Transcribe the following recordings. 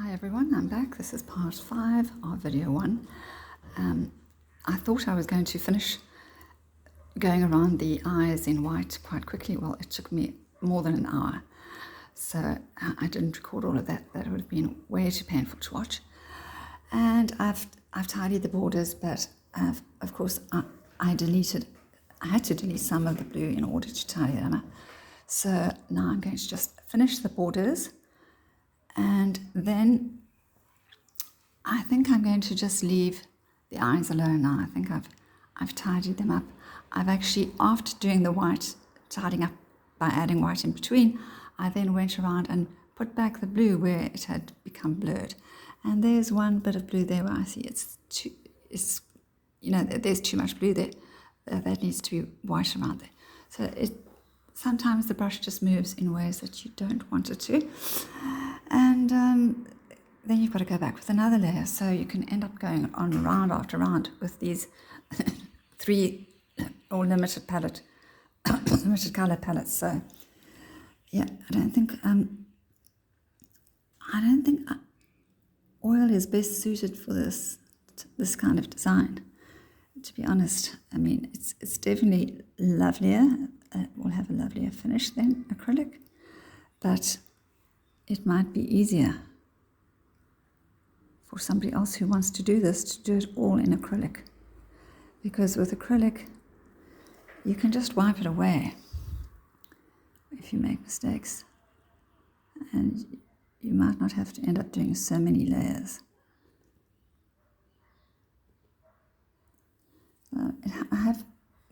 Hi everyone, I'm back. This is part 5 of video 1. I thought I was going to finish going around the eyes in white quite quickly. Well, it took me more than an hour. So I didn't record all of that. That would have been way too painful to watch. And I've tidied the borders, but of course I had to delete some of the blue in order to tidy them up. So now I'm going to just finish the borders. And then I think I'm going to just leave the eyes alone now. I think I've tidied them up. I've actually, after doing the white, tidying up by adding white in between, I then went around and put back the blue where it had become blurred. And there's one bit of blue there where I see there's too much blue there. That needs to be white around there. So sometimes the brush just moves in ways that you don't want it to. And then you've got to go back with another layer. So you can end up going on round after round with these 3 or limited color palettes. So yeah, I don't think oil is best suited for this kind of design. To be honest, I mean, it's definitely lovelier. It will have a lovelier finish than acrylic, but it might be easier for somebody else who wants to do this to do it all in acrylic, because with acrylic you can just wipe it away if you make mistakes, and you might not have to end up doing so many layers. I have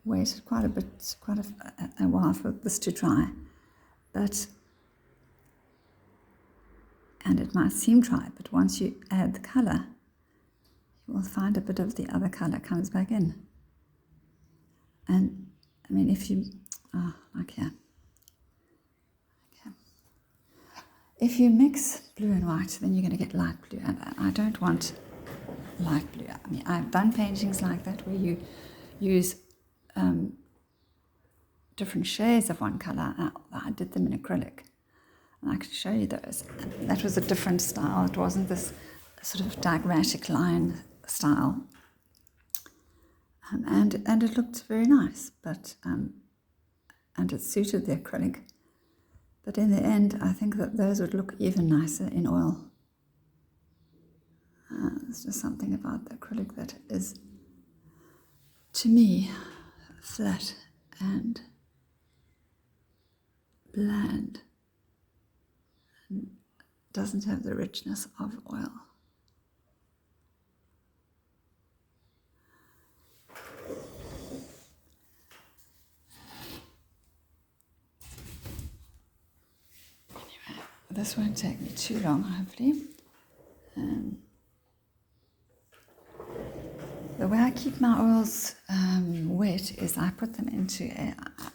waited quite a while for this to dry, and it might seem dry, but once you add the colour, you will find a bit of the other colour comes back in. And I mean, if you, if you mix blue and white, then you're going to get light blue, and I don't want light blue. I mean, I've done paintings like that where you use different shades of one colour. I did them in acrylic. And I can show you those. That was a different style. It wasn't this sort of diagrammatic line style. And it looked very nice, but and it suited the acrylic. But in the end, I think that those would look even nicer in oil. There's just something about the acrylic that is, to me, flat and bland. Doesn't have the richness of oil. Anyway, this won't take me too long, hopefully. The way I keep my oils wet is I put them into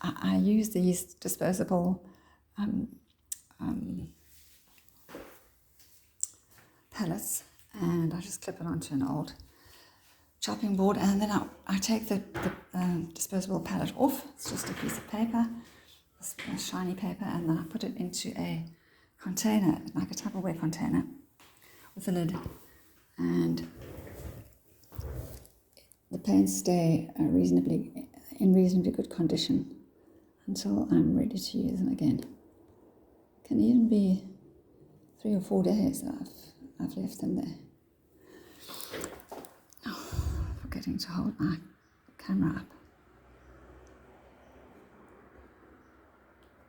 I use these disposable pellets, and I just clip it onto an old chopping board, and then I take the disposable pellet off. It's just a piece of paper, a shiny paper, and then I put it into a container, like a Tupperware container with a lid, and the paints stay in reasonably good condition until I'm ready to use them again. It can even be 3 or 4 days that I've left them there. Oh, forgetting to hold my camera up.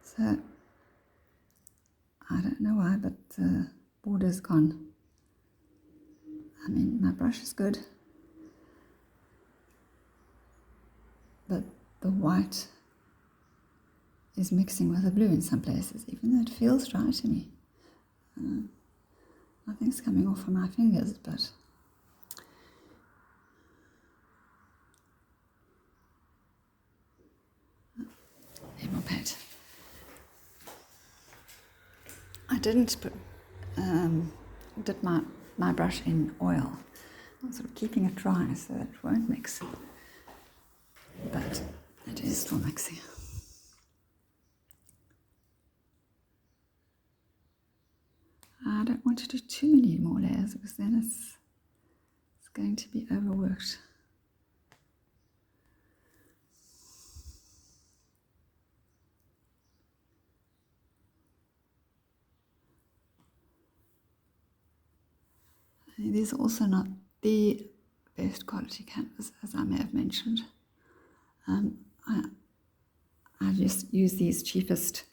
So, I don't know why, but the border's gone. I mean, my brush is good, but the white is mixing with the blue in some places, even though it feels dry to me. Nothing's coming off of my fingers, but more paint. I didn't dip my brush in oil. I'm sort of keeping it dry so that it won't mix, but it is still mixing. I don't want to do too many more layers because then it's going to be overworked. These are also not the best quality canvas, as I may have mentioned. I just use these cheapest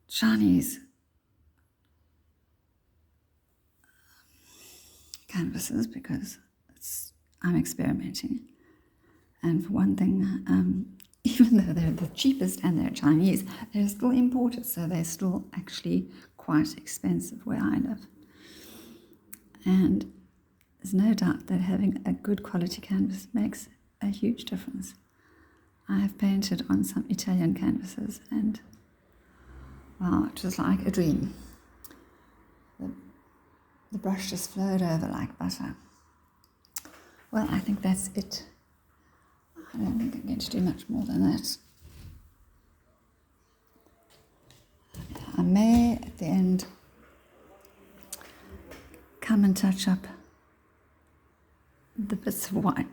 Chinese canvases because I'm experimenting. And for one thing, even though they're the cheapest and they're Chinese, they're still imported, so they're still actually quite expensive where I live. And there's no doubt that having a good quality canvas makes a huge difference. I have painted on some Italian canvases and, well, it was like a dream. The brush just flowed over like butter. Well, I think that's it. I don't think I'm going to do much more than that. I may, at the end, come and touch up the bits of white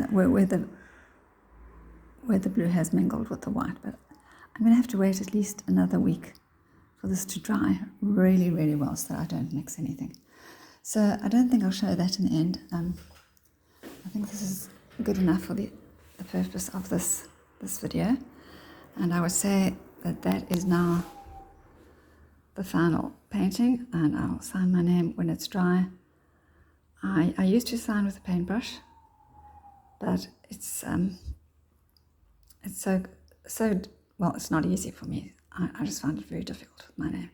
where the blue has mingled with the white, but I'm going to have to wait at least another week for this to dry really, really well so that I don't mix anything. So I don't think I'll show that in the end. I think this is good enough for the purpose of this video, and I would say that is now the final painting, and I'll sign my name when it's dry. I used to sign with a paintbrush, but it's so well, it's not easy for me. I just find it very difficult with my name,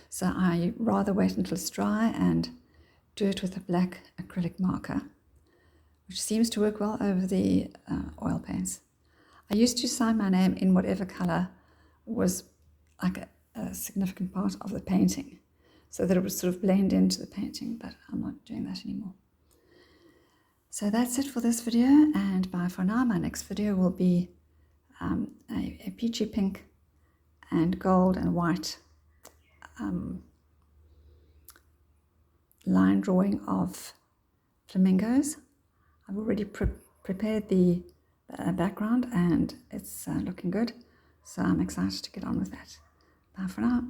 so I rather wait until it's dry and do it with a black acrylic marker, which seems to work well over the oil paints. I used to sign my name in whatever color was like a significant part of the painting, so that it would sort of blend into the painting, but I'm not doing that anymore. So that's it for this video, and bye for now. My next video will be a peachy pink and gold and white line drawing of flamingos. I've already prepared the background and it's looking good, so I'm excited to get on with that. Bye for now.